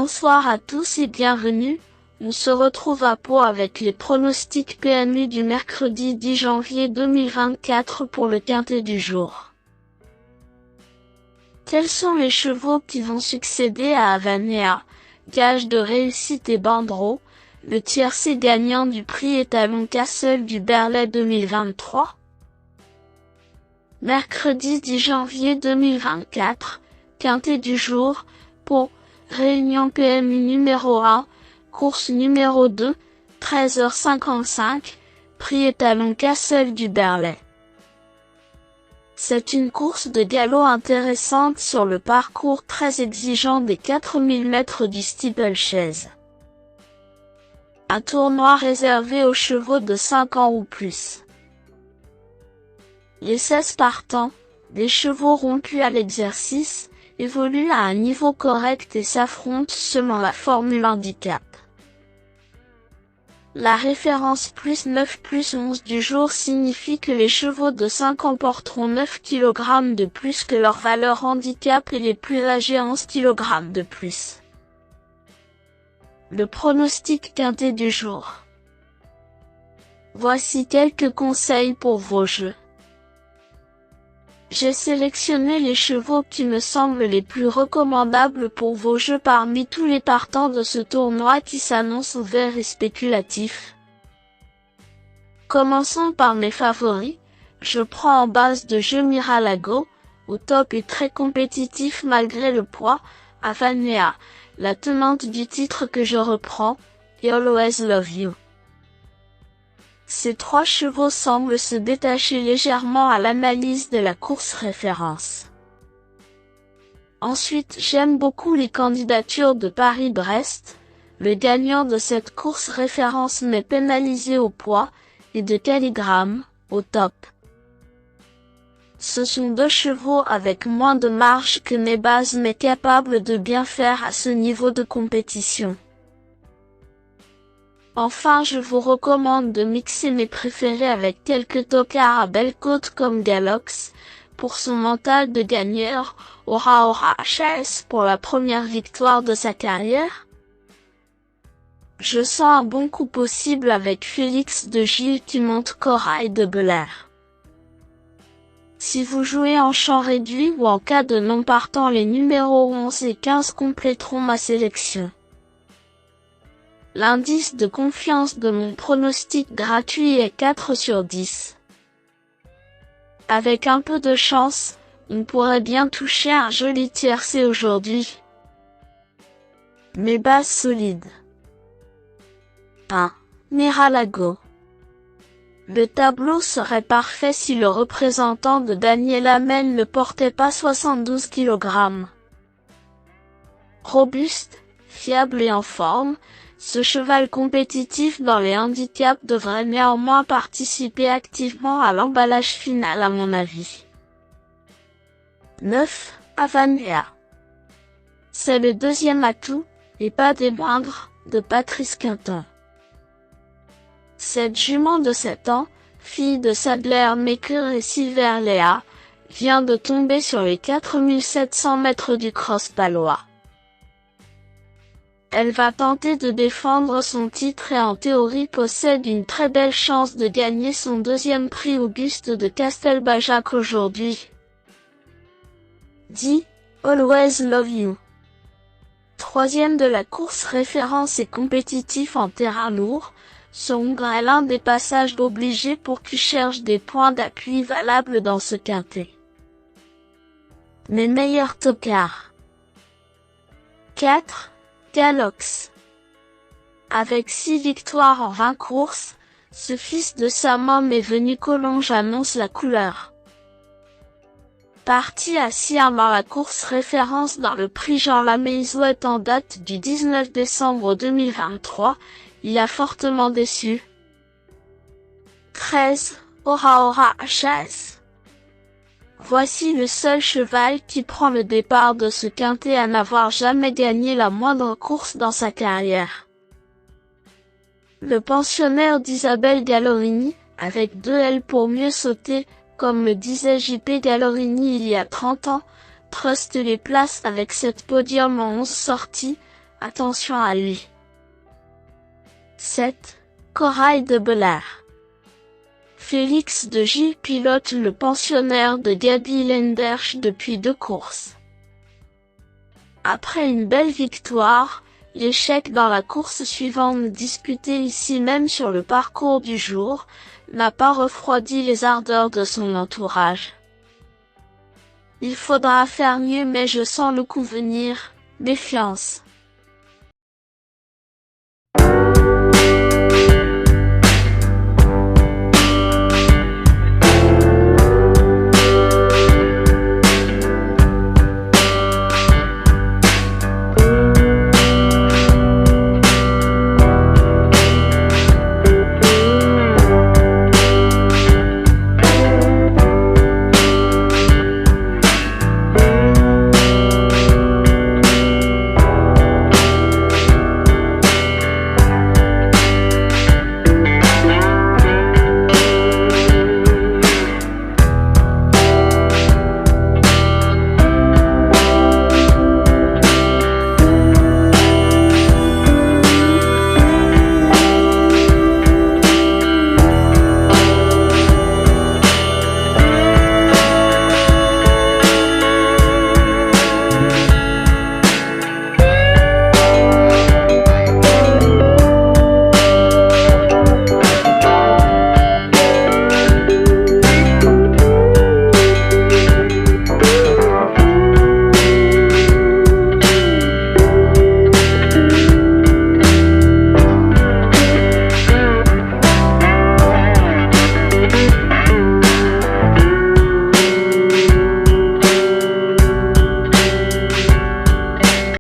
Bonsoir à tous et bienvenue. On se retrouve à Pau avec les pronostics PMU du mercredi 10 janvier 2024 pour le quintet du jour. Quels sont les chevaux qui vont succéder à Avanea, gage de réussite et banderot, le tiercé gagnant du prix étalon Castle du Berlay 2023? Mercredi 10 janvier 2024, quintet du jour, Pau, réunion PMU numéro 1, course numéro 2, 13h55, prix étalon Castle du Berlay. C'est une course de galop intéressante sur le parcours très exigeant des 4000 mètres du steeplechase. Un tournoi réservé aux chevaux de 5 ans ou plus. Les 16 partants, des chevaux rompus à l'exercice, évoluent à un niveau correct et s'affrontent selon la formule handicap. La référence +9+11 du jour signifie que les chevaux de 5 ans porteront 9 kg de plus que leur valeur handicap et les plus âgés 11 kg de plus. Le pronostic quintet du jour. Voici quelques conseils pour vos jeux. J'ai sélectionné les chevaux qui me semblent les plus recommandables pour vos jeux parmi tous les partants de ce tournoi qui s'annonce ouvert et spéculatif. Commençons par mes favoris. Je prends en base de jeu Miralago, au top et très compétitif malgré le poids, Avanea, la tenante du titre que je reprends, et Always Love You. Ces trois chevaux semblent se détacher légèrement à l'analyse de la course référence. Ensuite, j'aime beaucoup les candidatures de Paris-Brest. Le gagnant de cette course référence n'est pénalisé au poids, et de Caligramme, au top. Ce sont deux chevaux avec moins de marge que Nebaz mais capables de bien faire à ce niveau de compétition. Enfin, je vous recommande de mixer mes préférés avec quelques tocards à belle côte comme Galox, pour son mental de gagneur, Ora HS pour la première victoire de sa carrière. Je sens un bon coup possible avec Félix de Gilles qui monte Corail de Belair. Si vous jouez en champ réduit ou en cas de non partant, les numéros 11 et 15 compléteront ma sélection. L'indice de confiance de mon pronostic gratuit est 4 sur 10. Avec un peu de chance, on pourrait bien toucher un joli tiercé aujourd'hui. Mes bases solides. 1. Miralago. Le tableau serait parfait si le représentant de Daniel Amel ne portait pas 72 kg. Robuste, fiable et en forme, ce cheval compétitif dans les handicaps devrait néanmoins participer activement à l'emballage final à mon avis. 9. Avanea. C'est le deuxième atout, et pas des moindres, de Patrice Quinton. Cette jument de 7 ans, fille de Sadler Maker et Silver Léa, vient de tomber sur les 4700 mètres du cross palois. Elle va tenter de défendre son titre et en théorie possède une très belle chance de gagner son deuxième prix Auguste de Castelbajac aujourd'hui. 10. Always Love You. Troisième de la course référence et compétitif en terrain lourd, ce Hongre est l'un des passages obligés pour qui cherche des points d'appui valables dans ce quintet. Mes meilleurs tocards. 4. Galox. Avec 6 victoires en 20 courses, ce fils de Samum est venu Collonges annonce la couleur. Parti à Sierre dans la course référence dans le prix Jean Lameizouet en date du 19 décembre 2023, il a fortement déçu. 13. Ora HS. Voici le seul cheval qui prend le départ de ce quintet à n'avoir jamais gagné la moindre course dans sa carrière. Le pensionnaire d'Isabelle Gallorini, avec 2 L pour mieux sauter, comme le disait J.P. Gallorini il y a 30 ans, truste les places avec cette podium en 11 sorties, attention à lui. 7. Corail de Belair. Félix de Gilles pilote le pensionnaire de Gaby Lenderch depuis 2 courses. Après une belle victoire, l'échec dans la course suivante discuté ici même sur le parcours du jour, n'a pas refroidi les ardeurs de son entourage. Il faudra faire mieux mais je sens le coup venir, méfiance.